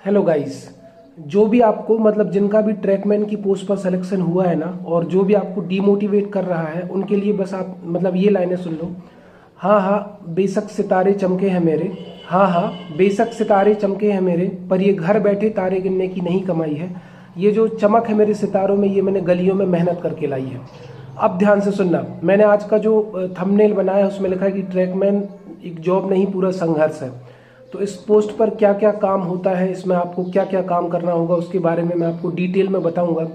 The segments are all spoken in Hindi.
Hello guys. जो भी आपको मतलब जिनका भी ट्रैकमैन की पोस्ट पर सिलेक्शन हुआ है ना, और जो भी आपको डीमोटिवेट कर रहा है, उनके लिए बस आप मतलब ये लाइनें सुन लो। हाँ हाँ बेशक सितारे चमके हैं मेरे, हाँ हाँ बेशक सितारे चमके हैं मेरे, पर ये घर बैठे तारे गिनने की नहीं कमाई है। ये जो चमक है मेरे सितारों में, ये मैंने गलियों में मेहनत करके लाई है। अब ध्यान से सुनना, मैंने आज का जो थंबनेल बनाया है उसमें लिखा है कि ट्रैकमैन एक जॉब नहीं, पूरा संघर्ष है। तो इस पोस्ट पर क्या क्या काम होता है, इसमें आपको क्या क्या काम करना होगा, उसके बारे में मैं आपको डिटेल में बताऊंगा।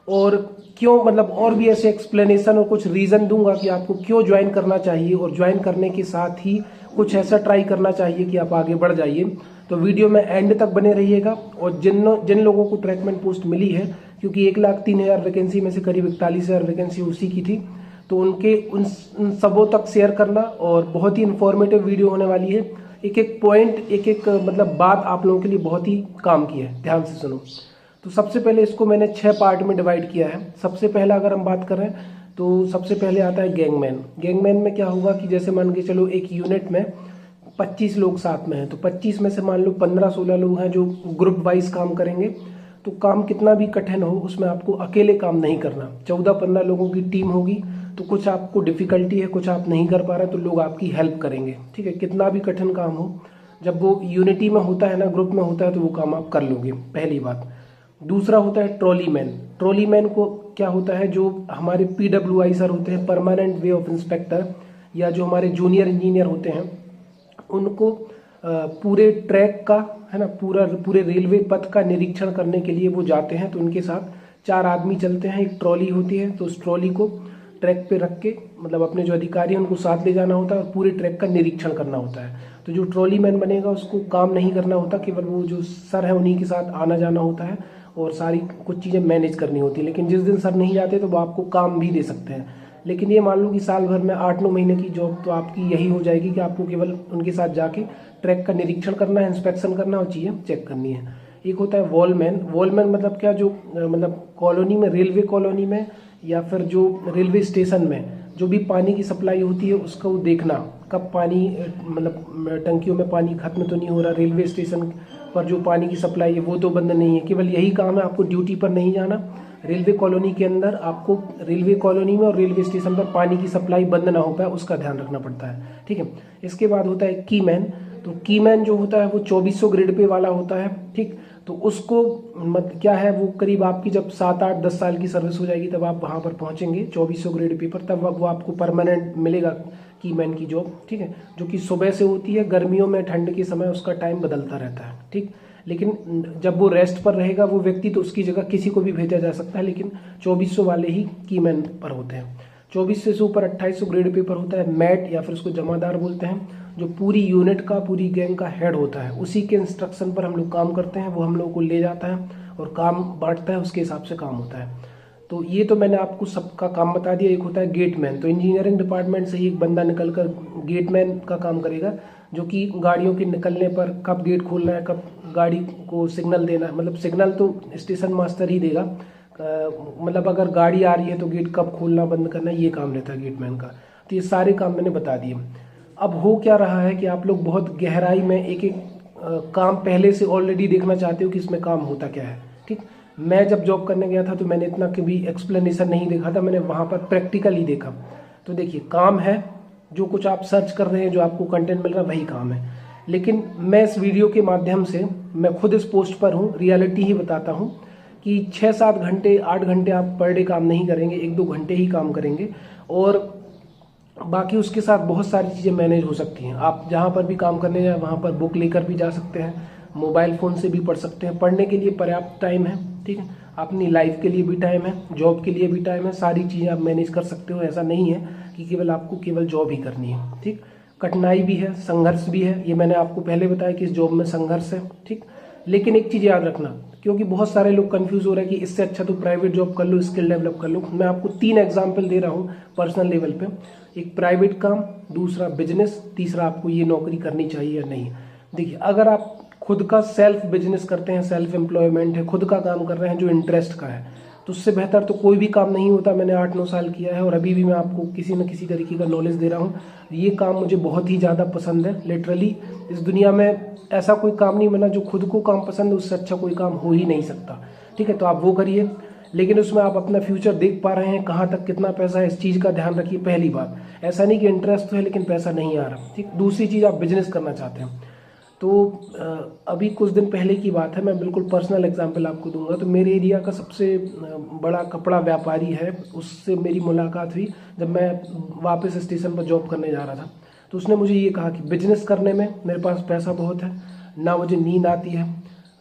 और क्यों मतलब और भी ऐसे एक्सप्लेनेशन और कुछ रीज़न दूंगा कि आपको क्यों ज्वाइन करना चाहिए, और ज्वाइन करने के साथ ही कुछ ऐसा ट्राई करना चाहिए कि आप आगे बढ़ जाइए। तो वीडियो में एंड तक बने रहिएगा। और जिन जिन लोगों को ट्रैकमैन पोस्ट मिली है, क्योंकि 1,03,000 वैकेंसी में से करीब 41,000 वैकेंसी उसी की थी, तो उन सबों तक शेयर करना। और बहुत ही इंफॉर्मेटिव वीडियो होने वाली है। एक एक पॉइंट, एक एक मतलब बात आप लोगों के लिए बहुत ही काम की है, ध्यान से सुनो। तो सबसे पहले इसको मैंने 6 पार्ट में डिवाइड किया है। सबसे पहला अगर हम बात करें तो सबसे पहले आता है गैंगमैन। गैंगमैन में क्या होगा कि जैसे मान के चलो एक यूनिट में 25 लोग साथ में हैं, तो 25 में से मान लो 15-16 लोग हैं जो ग्रुप वाइज काम करेंगे। तो काम कितना भी कठिन हो, उसमें आपको अकेले काम नहीं करना। 14-15 लोगों की टीम होगी, तो कुछ आपको डिफिकल्टी है, कुछ आप नहीं कर पा रहे, तो लोग आपकी हेल्प करेंगे। ठीक है, कितना भी कठिन काम हो, जब वो यूनिटी में होता है ना, ग्रुप में होता है, तो वो काम आप कर लोगे, पहली बात। दूसरा होता है ट्रॉली मैन। ट्रॉली मैन को क्या होता है, जो हमारे PWI सर होते हैं, परमानेंट वे ऑफ इंस्पेक्टर, या जो हमारे जूनियर इंजीनियर होते हैं, उनको पूरे ट्रैक का है ना, पूरे रेलवे पथ का निरीक्षण करने के लिए वो जाते हैं। तो उनके साथ 4 आदमी चलते हैं, एक ट्रॉली होती है, तो उस ट्रॉली को ट्रैक पे रख के मतलब अपने जो अधिकारी हैं उनको साथ ले जाना होता है और पूरे ट्रैक का निरीक्षण करना होता है। तो जो ट्रॉली मैन बनेगा उसको काम नहीं करना होता, केवल वो जो सर है उन्हीं के साथ आना जाना होता है और सारी कुछ चीज़ें मैनेज करनी होती है। लेकिन जिस दिन सर नहीं जाते तो वो आपको काम भी दे सकते हैं। लेकिन ये मान लो कि साल भर में 8-9 महीने की जॉब तो आपकी यही हो जाएगी कि आपको केवल उनके साथ जाके ट्रैक का निरीक्षण करना है, इंस्पेक्शन करना और चीज़ें चेक करनी है। एक होता है वॉलमैन। वॉलमैन मतलब क्या, जो मतलब कॉलोनी में, रेलवे कॉलोनी में या फिर जो रेलवे स्टेशन में जो भी पानी की सप्लाई होती है उसको देखना, कब पानी मतलब टंकियों में पानी खत्म तो नहीं हो रहा, रेलवे स्टेशन पर जो पानी की सप्लाई है वो तो बंद नहीं है। केवल यही काम है, आपको ड्यूटी पर नहीं जाना, रेलवे कॉलोनी के अंदर आपको रेलवे कॉलोनी में और रेलवे स्टेशन पर पानी की सप्लाई बंद ना हो पाए उसका ध्यान रखना पड़ता है। ठीक है, इसके बाद होता है की मैन। तो की मैन जो होता है वो 2400 ग्रेड पे वाला होता है। ठीक, तो उसको क्या है, वो करीब आपकी जब 7-8-10 साल की सर्विस हो जाएगी तब आप वहाँ पर पहुँचेंगे 2400 ग्रेड पे पर, तब वो आपको परमानेंट मिलेगा की मैन की जॉब। ठीक है, जो कि सुबह से होती है, गर्मियों में ठंड के समय उसका टाइम बदलता रहता है। ठीक, लेकिन जब वो रेस्ट पर रहेगा वो व्यक्ति, तो उसकी जगह किसी को भी भेजा जा सकता है, लेकिन 2400 वाले ही की मैन पर होते हैं। 2400 से ऊपर 2800 ग्रेड पेपर होता है मैट, या फिर उसको जमादार बोलते हैं, जो पूरी यूनिट का, पूरी गैंग का हेड होता है। उसी के इंस्ट्रक्शन पर हम लोग काम करते हैं, वो हम लोग को ले जाता है और काम बांटता है, उसके हिसाब से काम होता है। तो ये तो मैंने आपको सबका काम बता दिया। एक होता है गेटमैन। तो इंजीनियरिंग डिपार्टमेंट से ही एक बंदा निकल कर गेटमैन का काम करेगा, जो कि गाड़ियों के निकलने पर कब गेट खोलना है, कब गाड़ी को सिग्नल देना है, मतलब सिग्नल तो स्टेशन मास्टर ही देगा, मतलब अगर गाड़ी आ रही है तो गेट कब खोलना बंद करना, ये काम रहता है गेटमैन का। तो ये सारे काम मैंने बता दिए। अब हो क्या रहा है कि आप लोग बहुत गहराई में एक एक काम पहले से ऑलरेडी देखना चाहते हो कि इसमें काम होता क्या है। ठीक, मैं जब जॉब करने गया था तो मैंने इतना कभी एक्सप्लेनेशन नहीं देखा था, मैंने वहाँ पर प्रैक्टिकल ही देखा। तो देखिए, काम है, जो कुछ आप सर्च कर रहे हैं, जो आपको कंटेंट मिल रहा है वही काम है। लेकिन मैं इस वीडियो के माध्यम से, मैं खुद इस पोस्ट पर हूँ, रियलिटी ही बताता हूँ कि 6-7 घंटे 8 घंटे आप पर डे काम नहीं करेंगे, 1-2 घंटे ही काम करेंगे, और बाकी उसके साथ बहुत सारी चीज़ें मैनेज हो सकती हैं। आप जहाँ पर भी काम करने जाए वहाँ पर बुक लेकर भी जा सकते हैं, मोबाइल फ़ोन से भी पढ़ सकते हैं। पढ़ने के लिए पर्याप्त टाइम है। ठीक है, अपनी लाइफ के लिए भी टाइम है, जॉब के लिए भी टाइम है, सारी चीज़ें आप मैनेज कर सकते हो। ऐसा नहीं है कि केवल आपको केवल जॉब ही करनी है। ठीक, कठिनाई भी है, संघर्ष भी है, ये मैंने आपको पहले बताया कि इस जॉब में संघर्ष है। ठीक, लेकिन एक चीज़ याद रखना, क्योंकि बहुत सारे लोग कंफ्यूज हो रहे हैं कि इससे अच्छा तो प्राइवेट जॉब कर लो, स्किल डेवलप कर लो। मैं आपको 3 एग्जाम्पल दे रहा हूँ पर्सनल लेवल पे। एक प्राइवेट काम, दूसरा बिजनेस, तीसरा आपको ये नौकरी करनी चाहिए या नहीं। देखिए, अगर आप खुद का सेल्फ बिजनेस करते हैं, सेल्फ एम्प्लॉयमेंट है, खुद का काम कर रहे हैं जो इंटरेस्ट का है, तो उससे बेहतर तो कोई भी काम नहीं होता। मैंने 8-9 साल किया है और अभी भी मैं आपको किसी न किसी तरीके का नॉलेज दे रहा हूँ। ये काम मुझे बहुत ही ज़्यादा पसंद है। लिटरली इस दुनिया में ऐसा कोई काम नहीं बना जो खुद को काम पसंद है, उससे अच्छा कोई काम हो ही नहीं सकता। ठीक है, तो आप वो करिए, लेकिन उसमें आप अपना फ्यूचर देख पा रहे हैं, कहाँ तक कितना पैसा है, इस चीज़ का ध्यान रखिए। पहली बात, ऐसा नहीं कि इंटरेस्ट तो है लेकिन पैसा नहीं आ रहा। ठीक, दूसरी चीज़, आप बिजनेस करना चाहते हैं तो अभी कुछ दिन पहले की बात है, मैं बिल्कुल पर्सनल एग्जांपल आपको दूंगा। तो मेरे एरिया का सबसे बड़ा कपड़ा व्यापारी है, उससे मेरी मुलाकात हुई जब मैं वापस स्टेशन पर जॉब करने जा रहा था। तो उसने मुझे ये कहा कि बिजनेस करने में मेरे पास पैसा बहुत है, ना मुझे नींद आती है,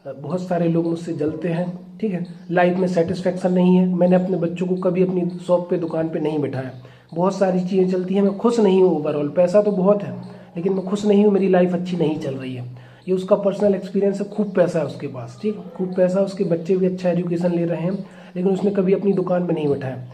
बहुत सारे लोग मुझसे जलते हैं। ठीक है, लाइफ में सेटिस्फेक्शन नहीं है, मैंने अपने बच्चों को कभी अपनी शॉप पे दुकान पे नहीं बिठाया, बहुत सारी चीज़ें चलती हैं, मैं खुश नहीं हूँ ओवरऑल। पैसा तो बहुत है लेकिन मैं खुश नहीं हूँ, मेरी लाइफ अच्छी नहीं चल रही है। ये उसका पर्सनल एक्सपीरियंस है। खूब पैसा है उसके पास, ठीक, खूब पैसा, उसके बच्चे भी अच्छा एजुकेशन ले रहे हैं, लेकिन उसने कभी अपनी दुकान में नहीं बैठाया।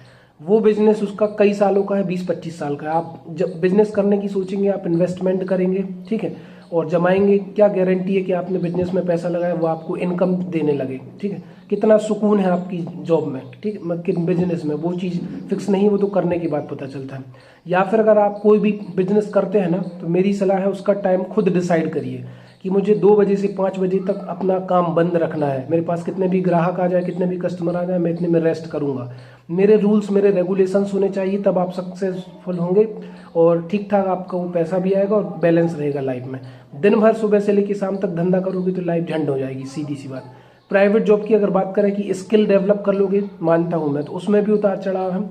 वो बिजनेस उसका कई सालों का है, 20-25 साल का है। आप जब बिजनेस करने की सोचेंगे, आप इन्वेस्टमेंट करेंगे, ठीक है, और जमाएंगे, क्या गारंटी है कि आपने बिजनेस में पैसा लगाया वो आपको इनकम देने लगे। ठीक है, कितना सुकून है आपकी जॉब में, ठीक है, मतलब बिजनेस में, वो चीज़ फिक्स नहीं, वो तो करने के बाद पता चलता है। या फिर अगर आप कोई भी बिजनेस करते हैं ना, तो मेरी सलाह है उसका टाइम खुद डिसाइड करिए कि मुझे 2 बजे से 5 बजे तक अपना काम बंद रखना है। मेरे पास कितने भी ग्राहक आ जाए, कितने भी कस्टमर आ जाए, मैं इतने में रेस्ट करूंगा। मेरे रूल्स, मेरे रेगुलेशंस होने चाहिए, तब आप सक्सेसफुल होंगे और ठीक ठाक आपका वो पैसा भी आएगा और बैलेंस रहेगा लाइफ में। दिन भर सुबह से लेकर शाम तक धंधा करोगे तो लाइफ झंड हो जाएगी, सीधी सी बात। प्राइवेट जॉब की अगर बात करें कि स्किल डेवलप कर लोगे, मानता हूँ मैं, तो उसमें भी उतार चढ़ाव है।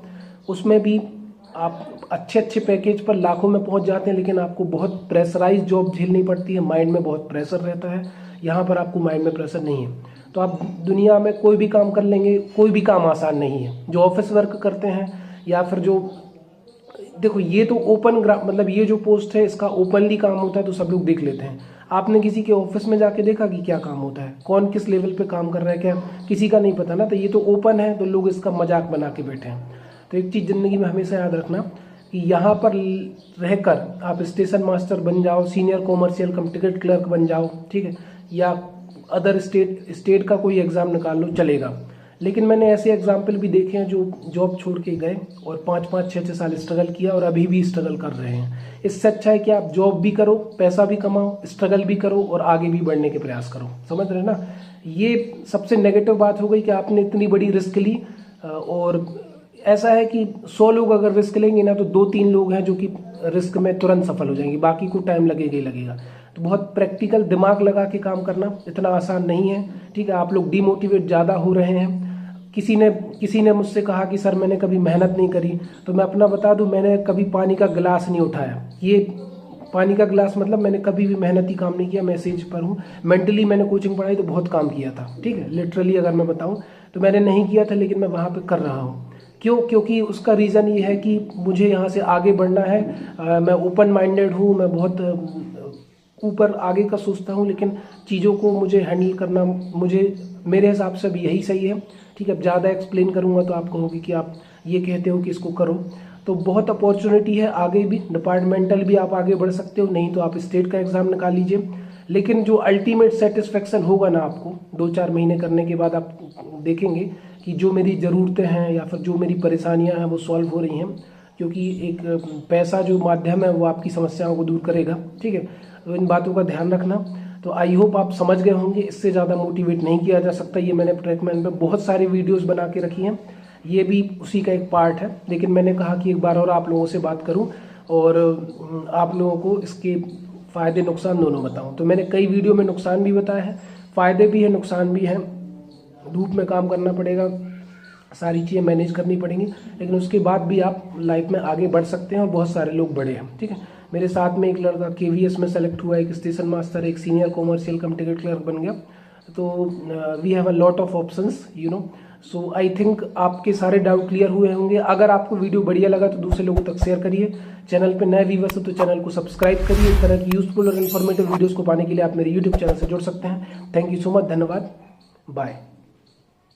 उसमें भी आप अच्छे अच्छे पैकेज पर लाखों में पहुंच जाते हैं, लेकिन आपको बहुत प्रेशराइज जॉब झेलनी पड़ती है, माइंड में बहुत प्रेशर रहता है। यहाँ पर आपको माइंड में प्रेशर नहीं है, तो आप दुनिया में कोई भी काम कर लेंगे। कोई भी काम आसान नहीं है। जो ऑफिस वर्क करते हैं या फिर जो, देखो ये तो ओपन मतलब ये जो पोस्ट है इसका ओपनली काम होता है तो सब लोग देख लेते हैं। आपने किसी के ऑफिस में जाके देखा कि क्या काम होता है, कौन किस लेवल पे काम कर रहा है, क्या किसी का नहीं पता ना। तो ये तो ओपन है तो लोग इसका मजाक बना के बैठे हैं। तो एक चीज़ ज़िंदगी में हमेशा याद रखना कि यहाँ पर रहकर आप स्टेशन मास्टर बन जाओ, senior commercial cum ticket clerk बन जाओ, ठीक है, या अदर स्टेट का कोई एग्ज़ाम निकाल लो, चलेगा। लेकिन मैंने ऐसे एग्जाम्पल भी देखे हैं जो जॉब छोड़ के गए और 5-5, 6-6 साल स्ट्रगल किया और अभी भी स्ट्रगल कर रहे हैं। इससे अच्छा है कि आप जॉब भी करो, पैसा भी कमाओ, स्ट्रगल भी करो और आगे भी बढ़ने के प्रयास करो। समझ रहे ना? ये सबसे नेगेटिव बात हो गई कि आपने इतनी बड़ी रिस्क ली, और ऐसा है कि 100 लोग अगर रिस्क लेंगे ना तो 2-3 लोग हैं जो कि रिस्क में तुरंत सफल हो जाएंगे, बाकी को टाइम लगेगा ही लगेगा। तो बहुत प्रैक्टिकल दिमाग लगा के काम करना इतना आसान नहीं है। ठीक है, आप लोग डिमोटिवेट ज़्यादा हो रहे हैं। किसी ने मुझसे कहा कि सर मैंने कभी मेहनत नहीं करी, तो मैं अपना बता दूं, मैंने कभी पानी का गिलास नहीं उठाया। ये पानी का गिलास मतलब मैंने कभी भी मेहनती काम नहीं किया। मैसेज पर हूँ, मेंटली मैंने कोचिंग पढ़ाई तो बहुत काम किया था। ठीक है, लिटरली अगर मैं बताऊँ तो मैंने नहीं किया था, लेकिन मैं वहाँ पर कर रहा हूँ। क्यों? क्योंकि उसका रीज़न ये है कि मुझे यहाँ से आगे बढ़ना है। मैं ओपन माइंडेड हूँ, मैं बहुत ऊपर आगे का सोचता हूँ, लेकिन चीज़ों को मुझे हैंडल करना मेरे हिसाब से भी यही सही है। ठीक है, अब ज़्यादा एक्सप्लेन करूँगा तो आप कहोगे कि आप ये कहते हो कि इसको करो। तो बहुत अपॉर्चुनिटी है आगे भी, डिपार्टमेंटल भी आप आगे बढ़ सकते हो, नहीं तो आप स्टेट का एग्ज़ाम निकाल लीजिए। लेकिन जो अल्टीमेट सेटिस्फेक्शन होगा ना आपको 2-4 महीने करने के बाद, आप देखेंगे कि जो मेरी ज़रूरतें हैं या फिर जो मेरी परेशानियां हैं वो सॉल्व हो रही हैं, क्योंकि एक पैसा जो माध्यम है वो आपकी समस्याओं को दूर करेगा। ठीक है, तो इन बातों का ध्यान रखना। तो आई होप आप समझ गए होंगे, इससे ज़्यादा मोटिवेट नहीं किया जा सकता। ये मैंने ट्रैकमैन पे बहुत सारे वीडियोस बना के रखी हैं, ये भी उसी का एक पार्ट है। लेकिन मैंने कहा कि एक बार और आप लोगों से बात करूं और आप लोगों को इसके फ़ायदे नुकसान दोनों बताऊं। तो मैंने कई वीडियो में नुकसान भी बताया है, फ़ायदे भी हैं, नुकसान भी हैं। धूप में काम करना पड़ेगा, सारी चीज़ें मैनेज करनी पड़ेंगी, लेकिन उसके बाद भी आप लाइफ में आगे बढ़ सकते हैं और बहुत सारे लोग बढ़े हैं। ठीक है, मेरे साथ में एक लड़का KVS में सेलेक्ट हुआ, एक स्टेशन मास्टर, एक senior commercial cum ticket clerk बन गया। तो we have a lot of options, you know. So I think आपके सारे डाउट क्लियर हुए होंगे। अगर आपको वीडियो बढ़िया लगा तो दूसरे लोगों तक शेयर करिए। चैनल पे नए व्यूअर्स हो तो चैनल को सब्सक्राइब करिए। इस तरह की यूजफुल और इन्फॉर्मेटिव वीडियोस को पाने के लिए आप मेरे यूट्यूब चैनल से जुड़ सकते हैं। थैंक यू सो मच, धन्यवाद, बाय।